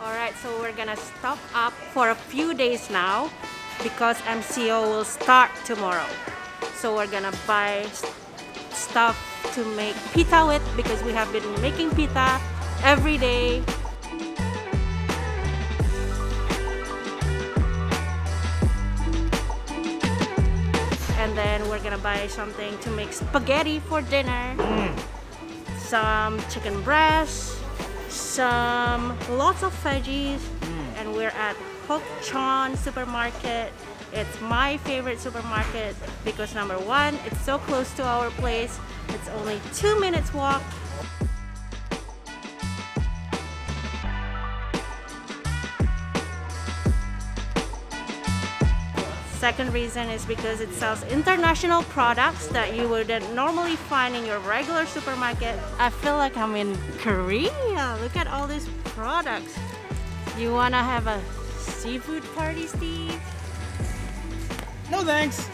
Alright, so we're gonna stock up for a few days now because MCO will start tomorrow. So we're gonna buy stuff to make pita with because we have been making pita every day. And then we're gonna buy something to make spaghetti for dinner. Some chicken breast, lots of veggies, and we're at Hock Choon Supermarket. It's my favorite supermarket because number one, it's so close to our place. It's only 2 minutes walk. Second reason is because it sells international products that you wouldn't normally find in your regular supermarket. I feel like I'm in Korea. Look at all these products. You wanna have a seafood party, Steve? No thanks.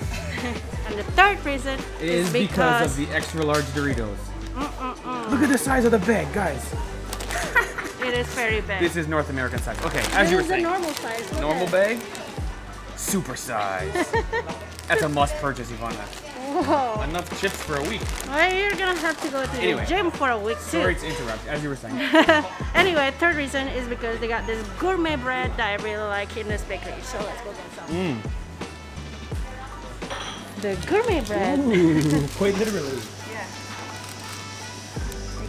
And the third reason is because of the extra large Doritos. Look at the size of the bag, guys. It is very big. This is North American size. Okay, as you were saying. This is a normal size. Look Normal at bag? Super size. That's a must purchase, Ivana. Whoa. Enough chips for a week. Well, you're gonna have to go to the gym for a week too. Sorry to interrupt, as you were saying. Anyway, third reason is because they got this gourmet bread that I really like in this bakery. So let's go get some. The gourmet bread. Ooh, quite literally.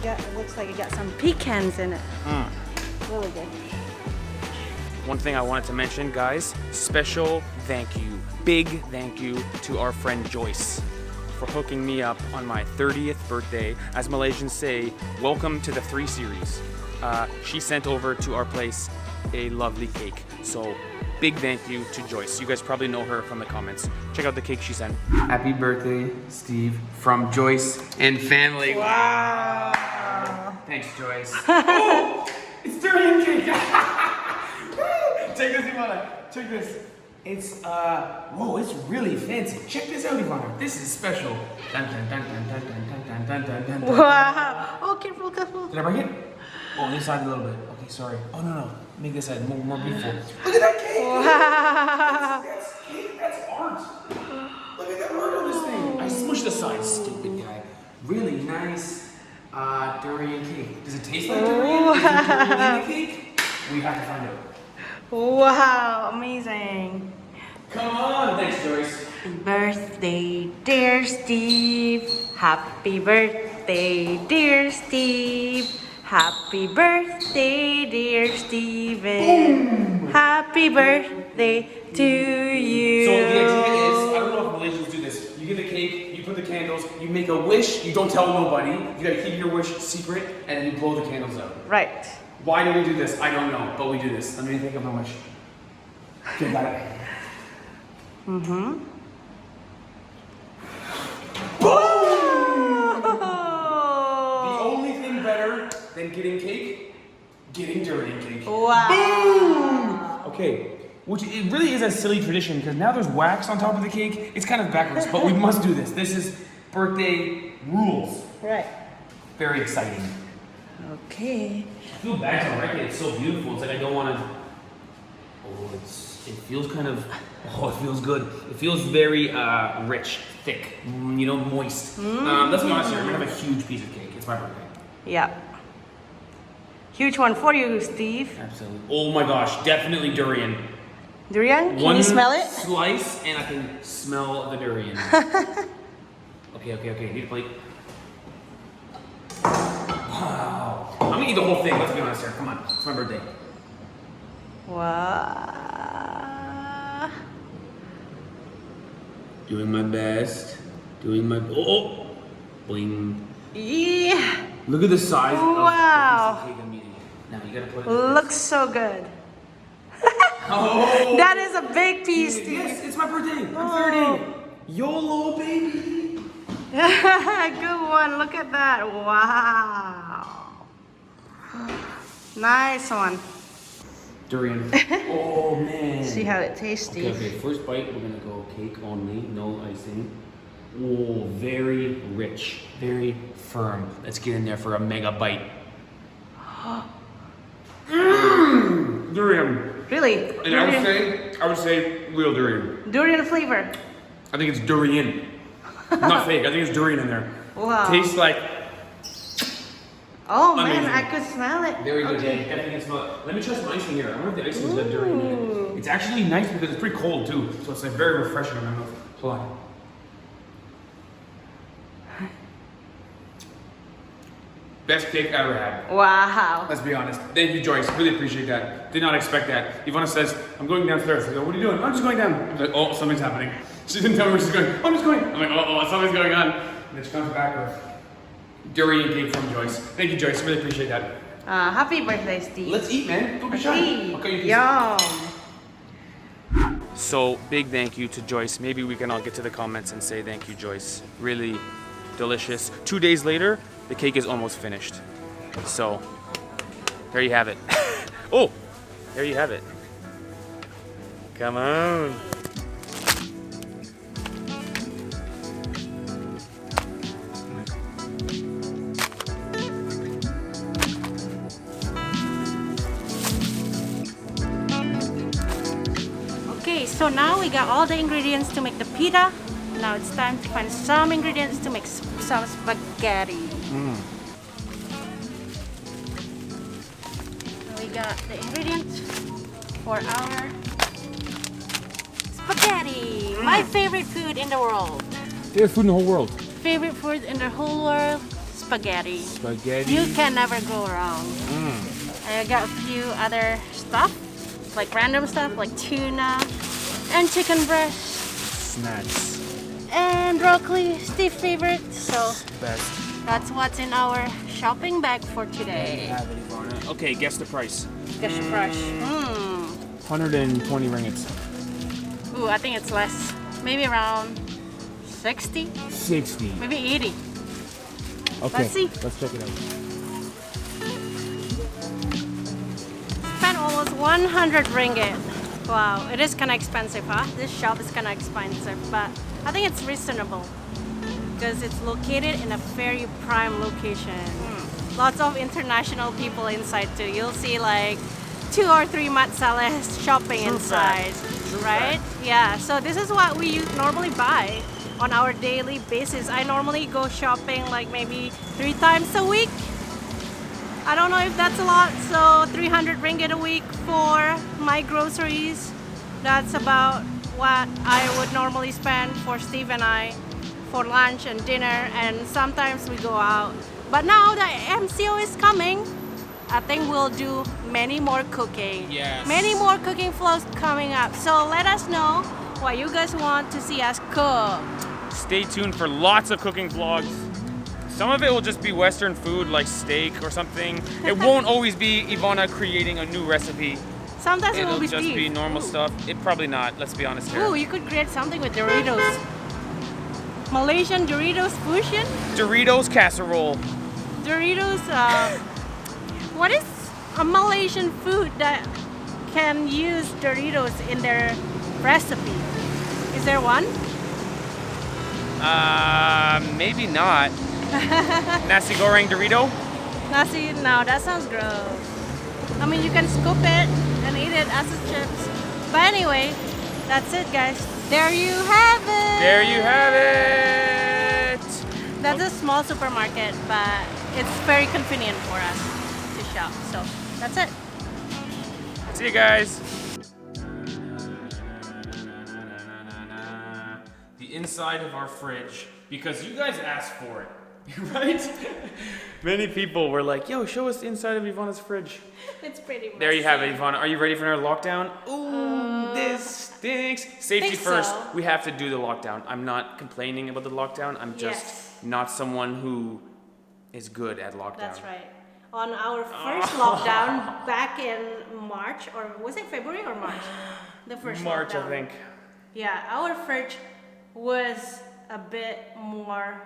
Yeah. It looks like it got some pecans in it. Really good. One thing I wanted to mention, guys, special thank you, big thank you to our friend Joyce for hooking me up on my 30th birthday. As Malaysians say, welcome to the 3 series. She sent over to our place a lovely cake. So big thank you to Joyce. You guys probably know her from the comments. Check out the cake she sent. Happy birthday, Steve, from Joyce and family. Wow. Thanks, Joyce. Oh, it's durian cake. Check this, Ivana. Check this. It's, whoa, it's really fancy. Check this out, Ivana. This is special. Dun, dun, dun, dun, dun, dun, dun, dun, dun, dun. Wow. Oh, careful, careful. Did I break it? Oh, this side a little bit. Okay, sorry. Oh, no. Make this side more beautiful. Look at that cake. Wow. That's cake. That's art. Look at that art on this thing. I smushed the side, stupid guy. Really nice durian cake. Does it taste like durian? Is there durian in the cake? We have to find out. Wow, amazing. Come on, thanks, Joyce. Birthday, dear Steve. Happy birthday, dear Steve. Happy birthday, dear Steven. Happy birthday to you. So the idea is, I don't know if Malaysians do this. You get the cake, you put the candles, you make a wish, you don't tell nobody. You gotta keep your wish secret, and then you blow the candles out. Right. Why do we do this? I don't know, but we do this. Let me think of how much. Okay, got it. Boom! The only thing better than getting cake, getting durian cake. Wow. Boom! Okay, which it really is a silly tradition because now there's wax on top of the cake. It's kind of backwards, but we must do this. This is birthday rules. Right. Very exciting. Okay. I feel bad to wreck it. It's so beautiful. It's like I don't want to. Oh, it feels kind of. Oh, it feels good. It feels very rich, thick, moist. Let's be honest here. I'm gonna have a huge piece of cake. It's my birthday. Yeah. Huge one for you, Steve. Absolutely. Oh my gosh, definitely durian. Durian? Can you smell it? Slice, and I can smell the durian. Okay. Need a plate. Wow. I'm gonna eat the whole thing, let's be honest here. Come on, it's my birthday. Wow. Doing my best. Oh! Boing. Yeah. Look at the size of the Wow. cake I'm eating. Now you gotta put it Looks so good. Oh! That is a big piece, Steve. Yes, it's my birthday. I'm 30. YOLO, baby. Good one. Look at that. Wow. Nice one. Durian. Oh man. See how it tastes, Steve. Okay, first bite, we're gonna go cake only, no icing. Oh, very rich, very firm. Let's get in there for a mega bite. durian. Really? And I would say real durian. Durian flavor. I think it's durian. Not fake, I think it's durian in there. Wow. Tastes like... Oh man, amazing. I could smell it. Very good. Okay. Yeah, definitely can smell it. Let me try some icing here. I wonder if the icing has got durian in it. It's actually nice because it's pretty cold too, so it's like very refreshing in my mouth. Hold on. Best cake I ever had. Wow. Let's be honest. Thank you, Joyce. Really appreciate that. Did not expect that. Ivana says, I'm going downstairs. I go, what are you doing? I'm just going down. I'm like, oh, something's happening. She didn't tell me where she's going. I'm just going. I'm like, oh, something's going on. And then she comes back with durian cake from Joyce. Thank you, Joyce. Really appreciate that. Happy birthday, Steve. Let's eat, man. Don't be shy. Eat. I'll cut you a piece. Yum. So big thank you to Joyce. Maybe we can all get to the comments and say thank you, Joyce. Really delicious. 2 days later, the cake is almost finished. So there you have it. Oh, there you have it. Come on. Okay, so now we got all the ingredients to make the pita. Now it's time to find some ingredients to make some spaghetti. We got the ingredients for our spaghetti. My favorite food in the world. Favorite food in the whole world. Favorite food in the whole world, spaghetti. Spaghetti. You can never go wrong. I got a few other stuff, like random stuff, like tuna and chicken breast Snacks. and broccoli, Steve's favorite. So Best. that's what's in our shopping bag for today. Okay, guess the price. Guess the price. 120 ringgits. Ooh, I think it's less. Maybe around 60, 60. maybe 80. Okay. Let's see. Let's check it out. Spent almost 100 ringgit. Wow, it is kind of expensive, huh? This shop is kind of expensive, but I think it's reasonable because it's located in a very prime location. Lots of international people inside too. You'll see like 2 or 3 matsalas shopping inside, right? Yeah, so this is what we normally buy on our daily basis. I normally go shopping like maybe 3 times a week. I don't know if that's a lot, so 300 ringgit a week for my groceries. That's about what I would normally spend for Steve and I for lunch and dinner, and sometimes we go out. But now the MCO is coming, I think we'll do many more cooking. Yes. Many more cooking vlogs coming up. So let us know what you guys want to see us cook. Stay tuned for lots of cooking vlogs. Some of it will just be Western food like steak or something. It won't always be Ivana creating a new recipe. Sometimes it will It'll be just Steve. be normal stuff. It probably not, let's be honest here. Ooh, you could create something with Doritos. Malaysian Doritos fusion? Doritos casserole. Doritos, what is a Malaysian food that can use Doritos in their recipe? Is there one? Maybe not. Nasi goreng Dorito? Nasi, no, that sounds gross. I mean, you can scoop it and eat it as a chips. But anyway, that's it, guys. There you have it. There you have it. That's a small supermarket, but it's very convenient for us to shop. So that's it. See you guys. The inside of our fridge, because you guys asked for it. Right? Many people were like, yo, show us the inside of Ivana's fridge. It's pretty much. There you have it, Ivana. Are you ready for our lockdown? Ooh, this stinks. Safety think first. so. We have to do the lockdown. I'm not complaining about the lockdown. I'm just not someone who is good at lockdown. That's right. On our first lockdown back in March, or was it February or March? The first March, lockdown. I think. Yeah, our fridge was a bit more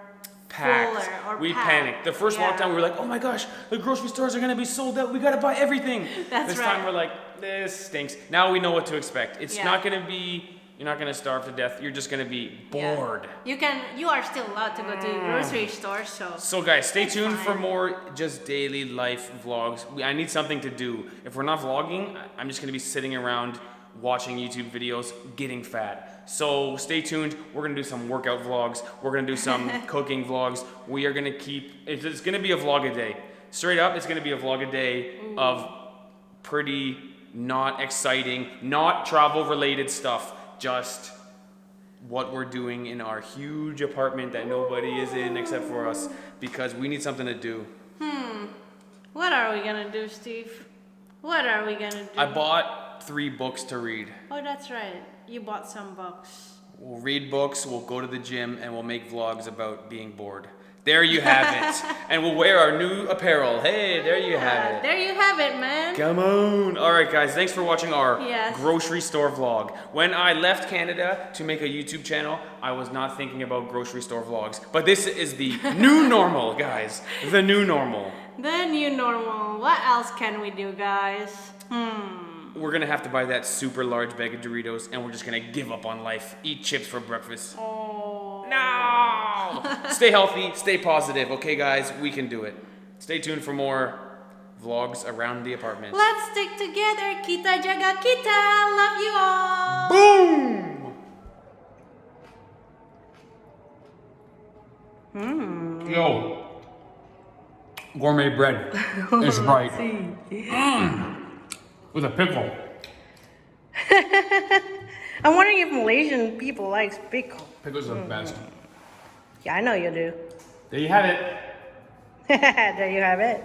Packed. fuller or We packed. panicked. The first lockdown, we were like, oh my gosh, the grocery stores are gonna be sold out. We gotta buy everything. That's this right. time we're like, this stinks. Now we know what to expect. It's Yeah. not gonna be You're not gonna starve to death. You're just gonna be bored. Yeah. You are still allowed to go to the grocery store, so. So guys, stay It's tuned for fine. more just daily life vlogs. I need something to do. If we're not vlogging, I'm just gonna be sitting around watching YouTube videos, getting fat. So stay tuned. We're gonna do some workout vlogs. We're gonna do some cooking vlogs. We are gonna it's gonna be a vlog a day. Straight up, it's gonna be a vlog a day of pretty not exciting, not travel related stuff. Just what we're doing in our huge apartment that nobody is in except for us, because we need something to do. What are we gonna do, Steve? What are we gonna do? I bought 3 books to read. Oh, that's right. You bought some books. We'll read books, we'll go to the gym, and we'll make vlogs about being bored. There you have it. And we'll wear our new apparel. Hey, there you have it. There you have it, man. Come on. All right, guys, thanks for watching our Yes. grocery store vlog. When I left Canada to make a YouTube channel, I was not thinking about grocery store vlogs. But this is the new normal, guys. The new normal. The new normal. What else can we do, guys? We're gonna have to buy that super large bag of Doritos, and we're just gonna give up on life. Eat chips for breakfast. Oh. No! Stay healthy, stay positive, okay, guys? We can do it. Stay tuned for more vlogs around the apartment. Let's stick together. Kita jaga kita. Love you all. Boom! Yo. Gourmet bread is right. With a pickle. I'm wondering if Malaysian people like pickle. Pickles are the best. Yeah, I know you do. There you have it. There you have it.